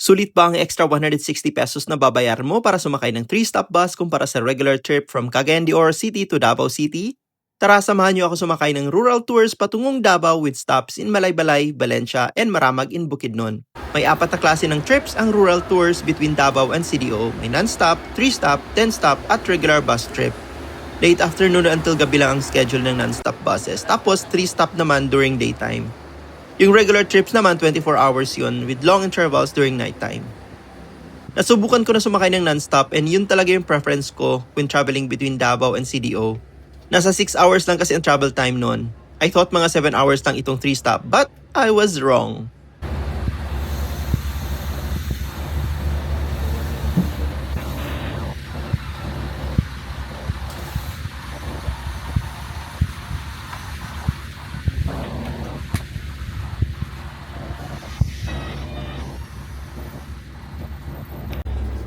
Sulit ba ang extra 160 pesos na babayaran mo para sumakay ng 3-stop bus kumpara sa regular trip from Cagayan de Oro City to Davao City? Tara, samahan niyo ako sumakay ng rural tours patungong Davao with stops in Malaybalay, Valencia, and Maramag in Bukidnon. May 4 na klase ng trips ang rural tours between Davao and CDO. May non-stop, 3-stop, 10-stop, at regular bus trip. Late afternoon until gabi lang ang schedule ng non-stop buses, tapos 3-stop naman during daytime. Yung regular trips naman, 24 hours yun with long intervals during nighttime. Nasubukan ko na sumakay ng non-stop and yun talaga yung preference ko when traveling between Davao and CDO. Nasa 6 hours lang kasi ang travel time nun. I thought mga 7 hours lang itong 3-stop, but I was wrong.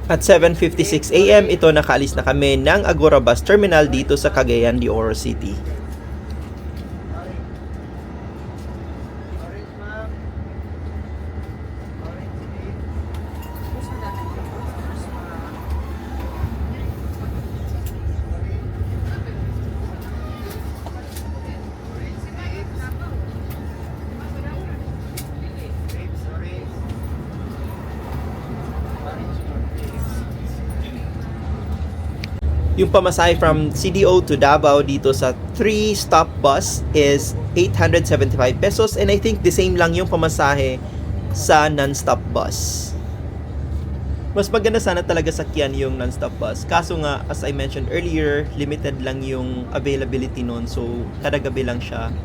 At 7:56 AM, ito nakaalis na kami ng Agora Bus Terminal dito sa Cagayan de Oro City. Yung pamasahe from CDO to Davao dito sa 3-stop bus is 875 pesos and I think the same lang yung pamasahe sa non-stop bus. Mas maganda sana talaga sakyan yung non-stop bus. Kaso nga, as I mentioned earlier, limited lang yung availability nun. So, kada gabi lang siya.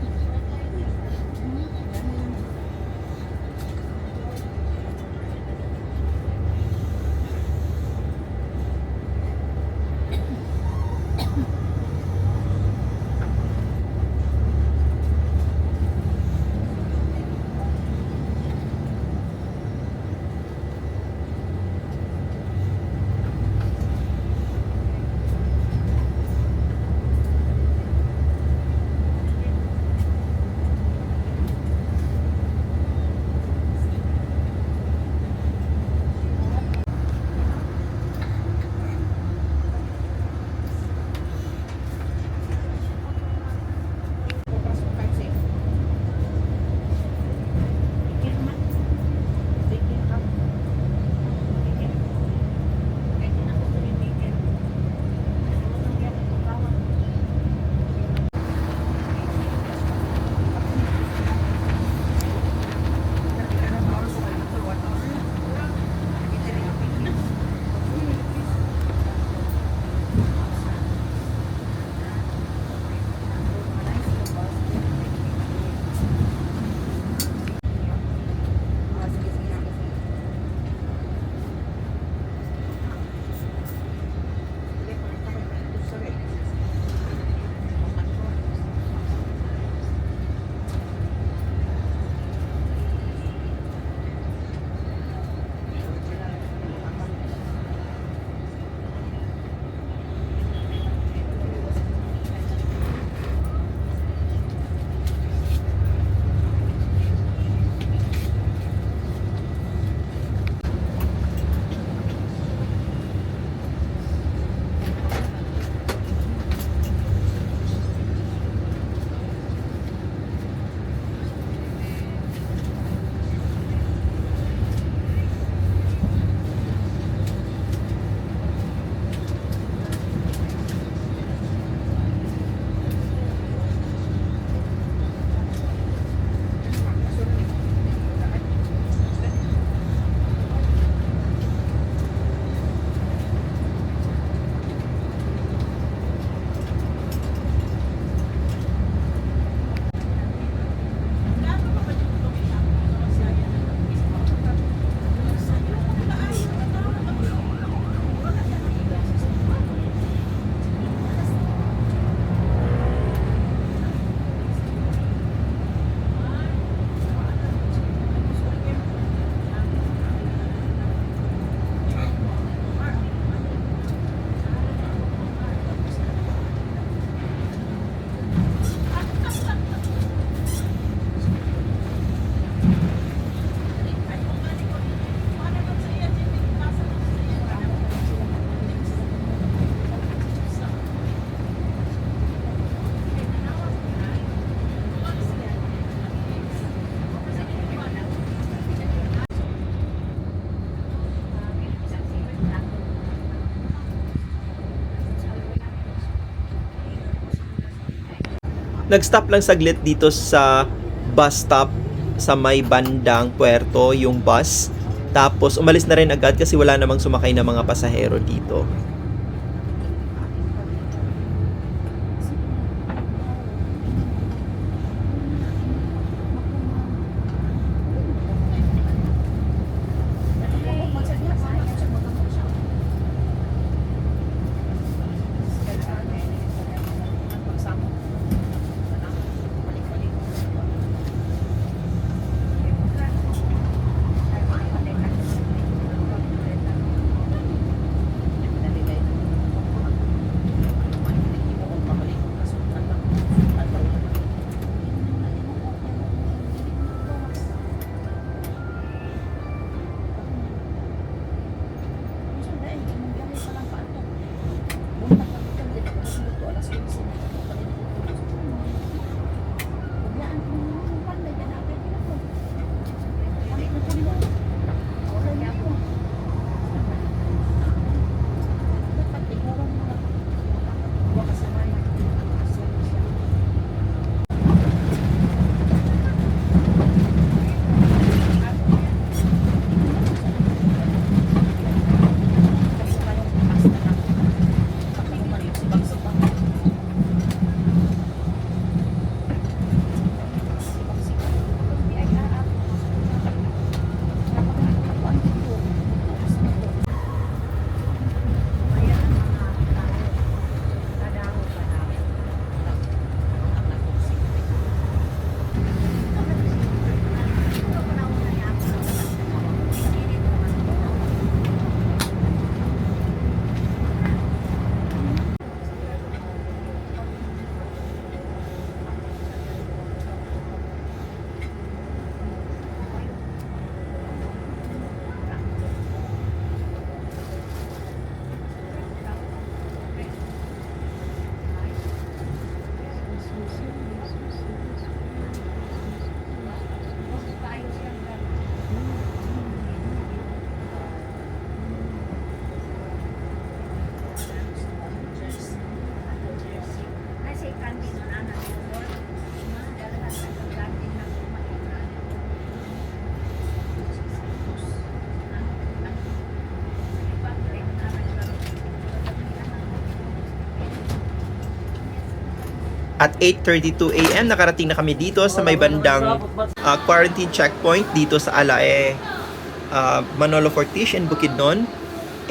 Nag-stop lang saglit dito sa bus stop sa may bandang Puerto yung bus. Tapos umalis na rin agad kasi wala namang sumakay na mga pasahero dito. At 8:32 AM, nakarating na kami dito sa may bandang quarantine checkpoint dito sa Alae, Manolo Fortish and Bukidnon.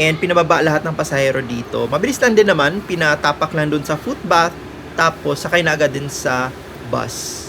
And pinababa lahat ng pasahero dito. Mabilis lang din naman, pinatapak lang dun sa footbath, tapos sakay na agad din sa bus.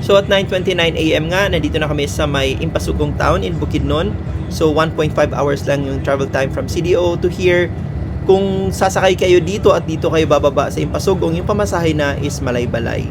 So at 9:29 AM nga, nandito na kami sa may Impasugong Town in Bukidnon. So 1.5 hours lang yung travel time from CDO to here. Kung sasakay kayo dito at dito kayo bababa sa Impasugong, yung pamasahe na is Malaybalay.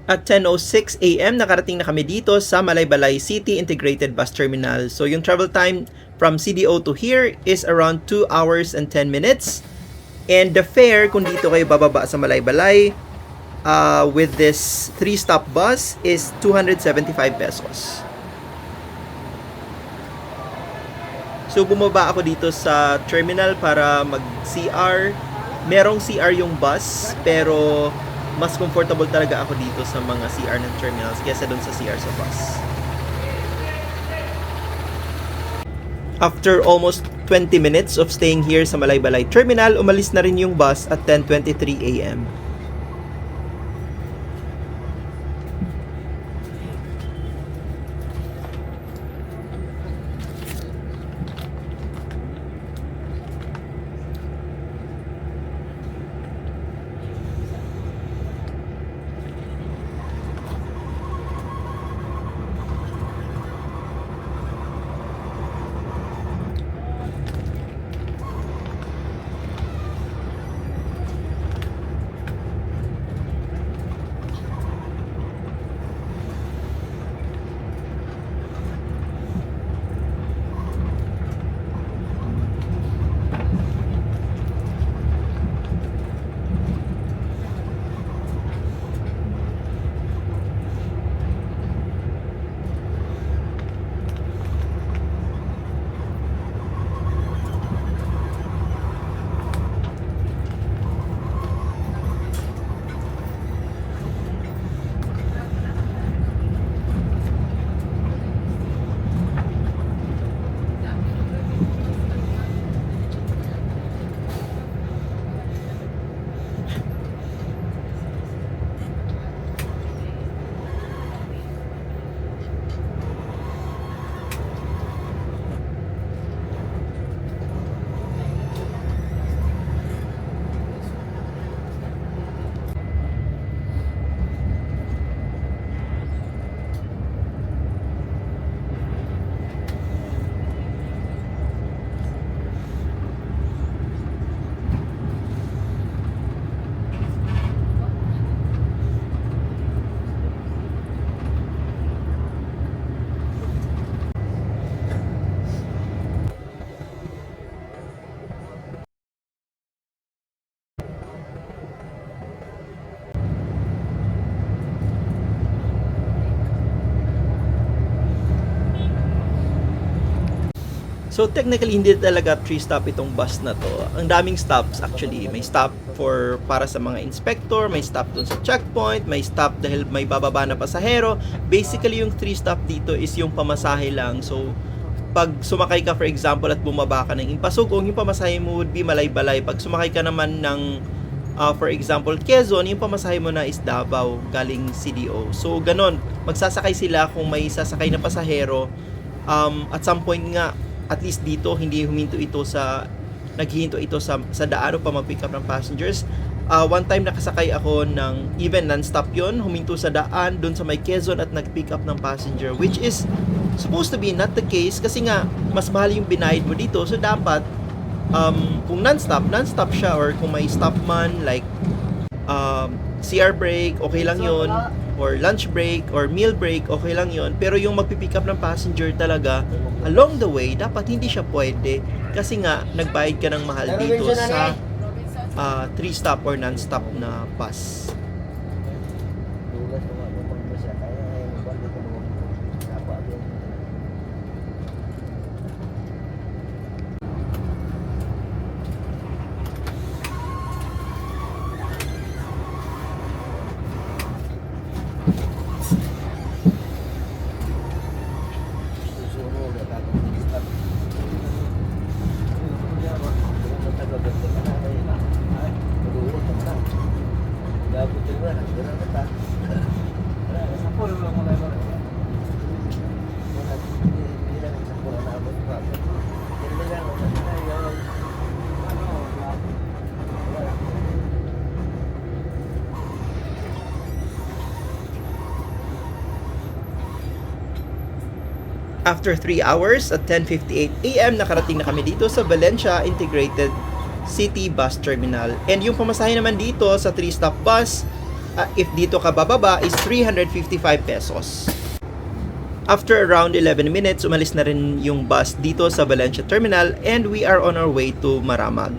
At 10:06 AM, nakarating na kami dito sa Malaybalay City Integrated Bus Terminal. So yung travel time, from CDO to here is around 2 hours and 10 minutes. And the fare, kung dito kayo bababa sa Malaybalay, with this 3-stop bus is 275 pesos. So bumaba ako dito sa terminal para mag-CR. Merong CR yung bus, pero mas comfortable talaga ako dito sa mga CR ng terminals kaysa dun sa CR sa bus. After almost 20 minutes of staying here sa Malaybalay Terminal, umalis na rin yung bus at 10:23 a.m. So technically hindi talaga 3-stop itong bus na to. Ang daming stops actually. May stop para sa mga inspector, may stop dun sa checkpoint, may stop dahil may bababa na pasahero. Basically yung 3-stop dito is yung pamasahe lang. So pag sumakay ka for example at bumaba ka ng Impasugong, yung pamasahe mo would be Malaybalay. Pag sumakay ka naman ng for example Quezon, yung pamasahe mo na is Davao galing CDO. So ganon, magsasakay sila kung may sasakay na pasahero. At some point nga, at least dito hindi naghihinto ito sa daan o pa mag-pick up ng passengers. One time nakasakay ako ng even non-stop yon, huminto sa daan doon sa may Quezon at nag-pick up ng passenger, which is supposed to be not the case kasi nga mas mahal yung binayad mo dito. So dapat kung non-stop siya, or kung may stop man like CR break, okay lang yon, or lunch break or meal break, okay lang yon. Pero yung magpipick up ng passenger talaga along the way, dapat hindi siya pwede kasi nga nagbayad ka ng mahal dito sa 3-stop or non-stop na bus. After 3 hours at 10:58 AM, nakarating na kami dito sa Valencia Integrated City Bus Terminal. And yung pamasahe naman dito sa 3-stop bus, if dito ka bababa, is 355 pesos. After around 11 minutes, umalis na rin yung bus dito sa Valencia Terminal and we are on our way to Maramag.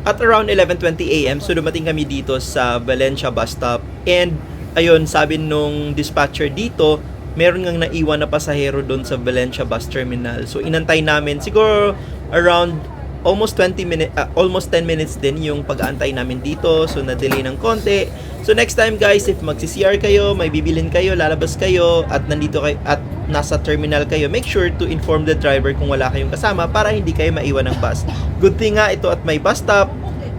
At around 11:20 AM, so dumating kami dito sa Valencia bus stop. And ayun, sabi nung dispatcher dito, meron ngang naiwan na pasahero doon sa Valencia bus terminal. So inantay namin siguro around almost 10 minutes din yung pag-aantay namin dito. So na-delay ng konti. So next time guys, if magsi-CR kayo, may bibilin kayo, lalabas kayo at nandito kayo at nasa terminal kayo, make sure to inform the driver kung wala kayong kasama para hindi kayo maiwan ng bus. Good thing nga ito at may bus stop.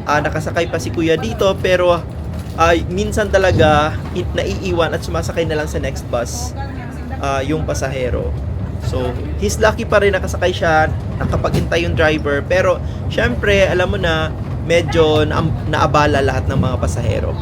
Nakasakay pa si kuya dito, pero minsan talaga naiiwan at sumasakay na lang sa next bus yung pasahero. So, he's lucky pa rin nakasakay siya, nakapag-intay yung driver, pero syempre, alam mo na, medyo naabala lahat ng mga pasahero.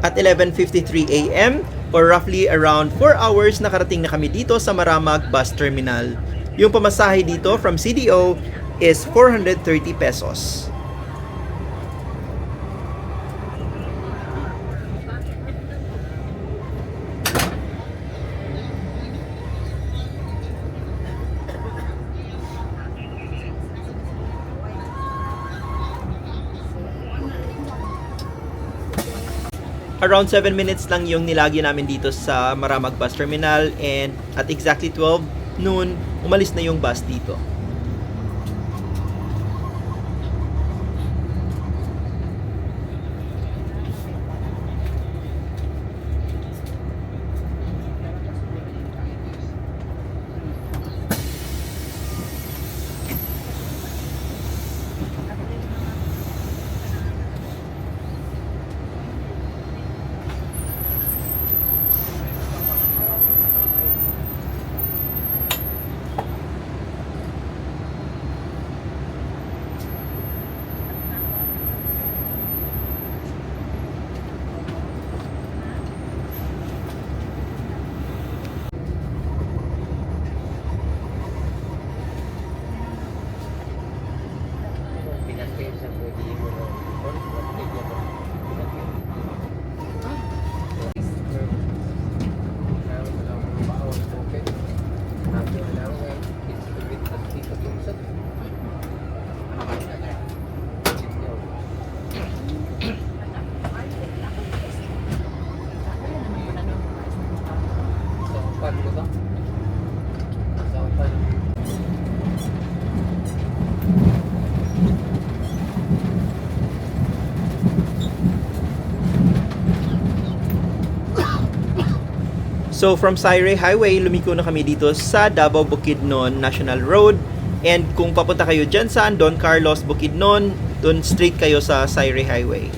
At 11:53 AM or roughly around 4 hours nakarating na kami dito sa Maramag Bus Terminal. Yung pamasahe dito from CDO is 430 pesos. Around 7 minutes lang yung nilagyan namin dito sa Maramag Bus Terminal, and at exactly 12 noon, umalis na yung bus dito. So from Sayre Highway, lumiko na kami dito sa Davao Bukidnon National Road. And kung papunta kayo dyan sa Don Carlos Bukidnon, dun straight kayo sa Sayre Highway.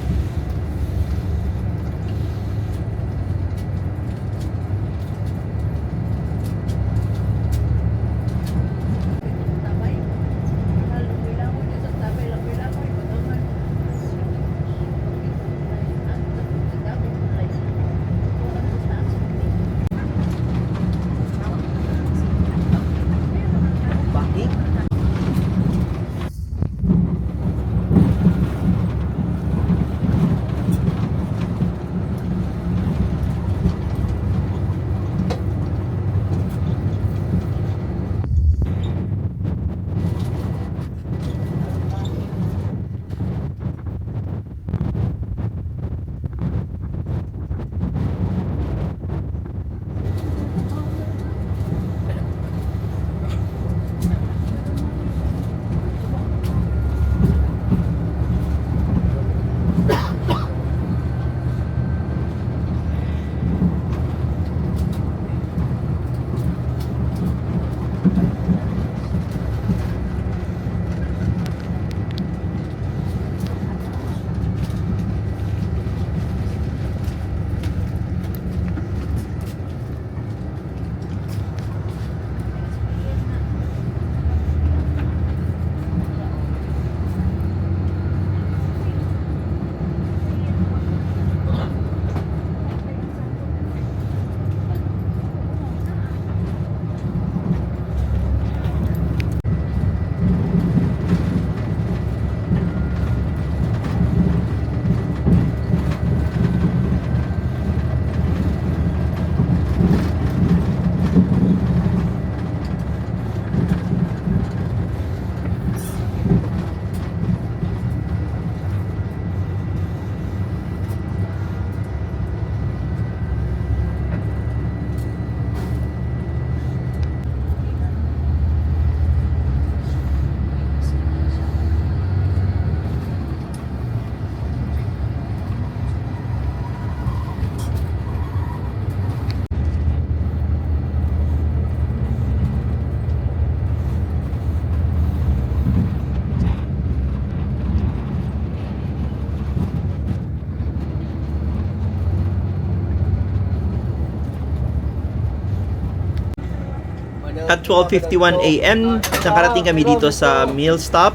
At 12:51 AM, nakarating kami dito sa meal stop.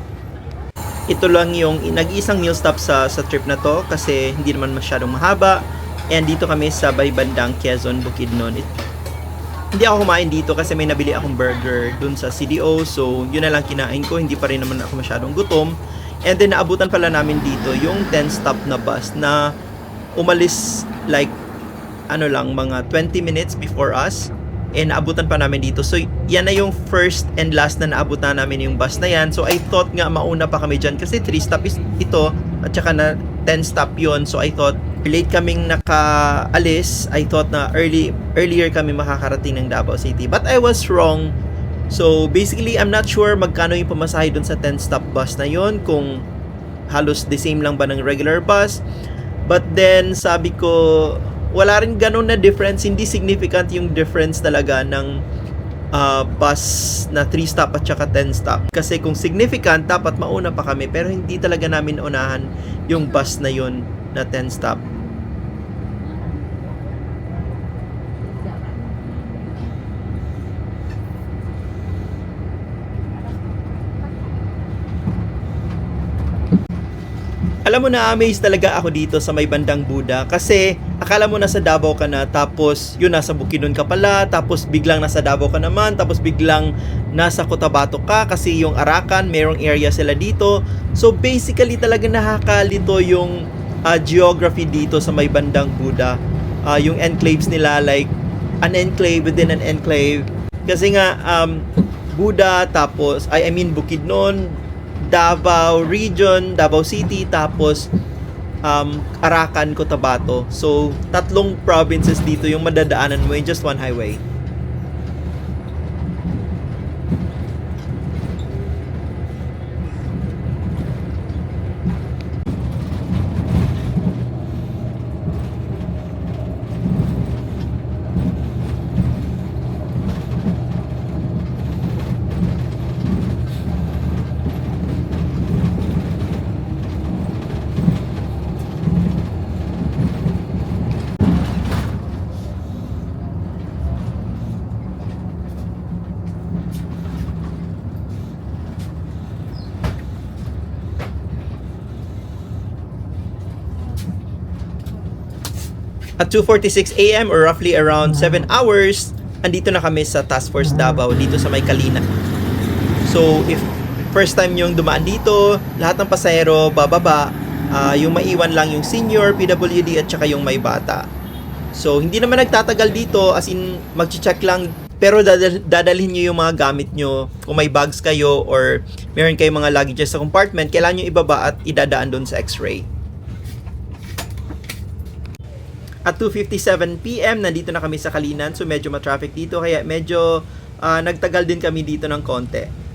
Ito lang yung nag-iisang meal stop sa trip na to kasi hindi naman masyadong mahaba. And dito kami sa bandang Quezon, Bukidnon. Hindi ako kumain dito kasi may nabili akong burger dun sa CDO. So, yun na lang kinain ko. Hindi pa rin naman ako masyadong gutom. And then, naabutan pala namin dito yung 10-stop na bus na umalis like, mga 20 minutes before us. And naabutan pa namin dito. So, yan na yung first and last na naabutan namin yung bus na yan. So, I thought nga mauna pa kami dyan kasi 3-stop is ito at saka na 10-stop yon. So, I thought late kaming nakaalis. I thought na earlier kami makakarating ng Davao City. But I was wrong. So, basically, I'm not sure magkano yung pamasahe dun sa 10-stop bus na yon. Kung halos the same lang ba ng regular bus. But then, sabi ko, wala rin ganun na difference. Hindi significant yung difference talaga ng bus na 3-stop at saka 10-stop. Kasi kung significant, dapat mauna pa kami. Pero hindi talaga namin unahan yung bus na yun na 10-stop. Alam mo, na-amaze talaga ako dito sa may bandang Buda kasi akala mo nasa Davao ka na, tapos yun, nasa Bukidnon ka pala, tapos biglang nasa Davao ka naman, tapos biglang nasa Cotabato ka kasi yung Arakan, merong area sila dito. So basically talaga nakakalito yung geography dito sa may bandang Buda. Yung enclaves nila, like an enclave within an enclave. Kasi nga Buda, tapos I mean Bukidnon, Davao region, Davao City, tapos Arakan, Cotabato. So, 3 provinces dito yung madadaanan mo in just one highway. At 2:46 AM or roughly around 7 hours, andito na kami sa Task Force Davao dito sa may Kalina. So if first time yung dumaan dito, lahat ng pasahero bababa, yung maiwan lang yung senior, PWD at saka yung may bata. So hindi naman nagtatagal dito, as in magche-check lang, pero dadalhin nyo yung mga gamit nyo. Kung may bags kayo or meron kayong mga luggages sa compartment, kailangan nyo ibaba at idadaan doon sa x-ray. At 2:57 PM, nandito na kami sa Kalinan. So medyo ma-traffic dito, kaya medyo nagtagal din kami dito ng konti.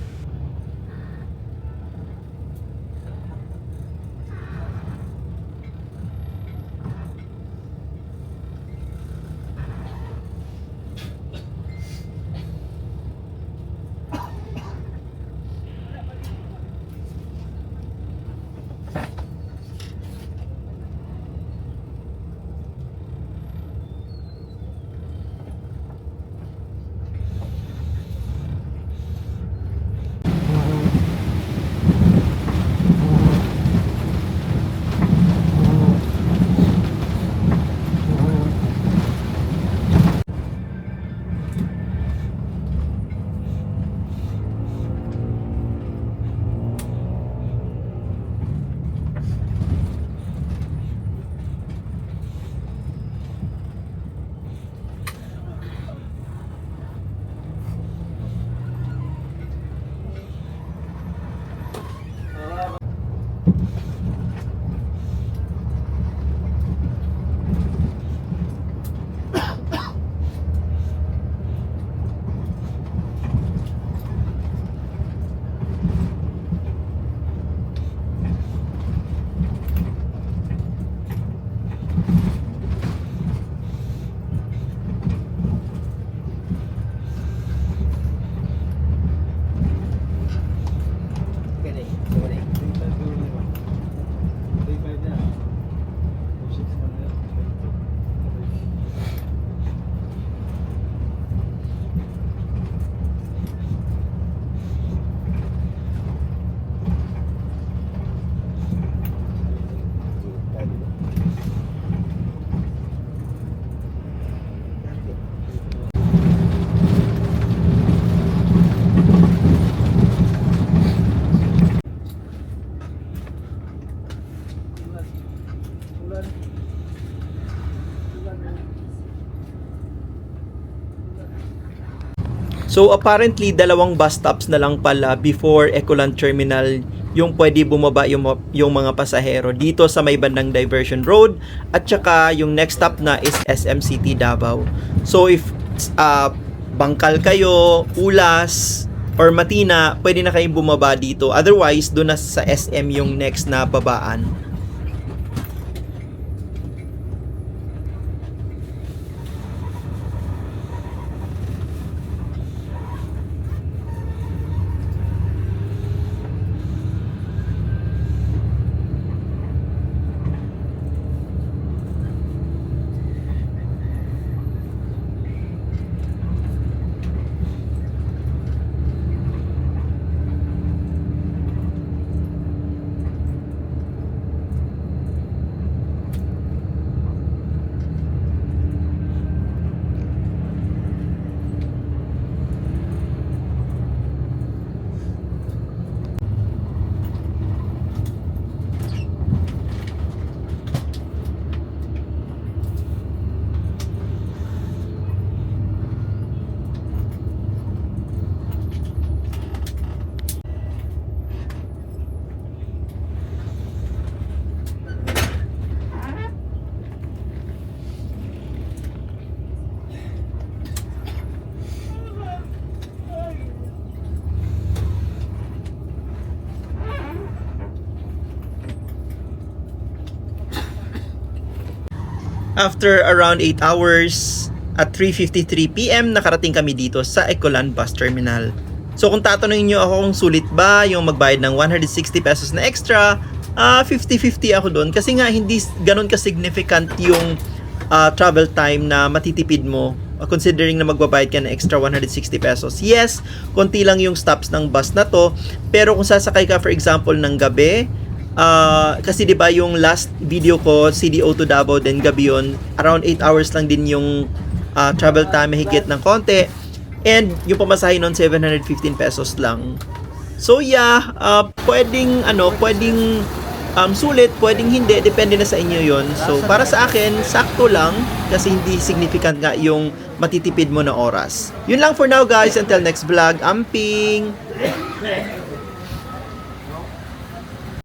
So apparently dalawang bus stops na lang pala before Ecoland Terminal yung pwede bumaba yung mga pasahero dito sa may bandang Diversion Road, at saka yung next stop na is SM City Davao. So if Bangkal kayo, Ulas or Matina, pwede na kayong bumaba dito. Otherwise, doon na sa SM yung next na babaan. After around 8 hours, at 3:53 PM, nakarating kami dito sa Ecoland Bus Terminal. So kung tatanungin nyo ako kung sulit ba yung magbayad ng 160 pesos na extra, 50-50 ako doon. Kasi nga hindi ganun ka-significant yung travel time na matitipid mo considering na magbabayad ka ng extra 160 pesos. Yes, konti lang yung stops ng bus na to, pero kung sasakay ka for example ng gabi, Kasi 'di ba yung last video ko, CDO to Davao, then gabi yun, around 8 hours lang din yung travel time, higit ng konti. And yung pamasahe nun, 715 pesos lang. So yeah, pwedeng sulit, pwedeng hindi, depende na sa inyo yon. So para sa akin, sakto lang kasi hindi significant nga yung matitipid mo na oras. Yun lang for now guys, until next vlog, amping!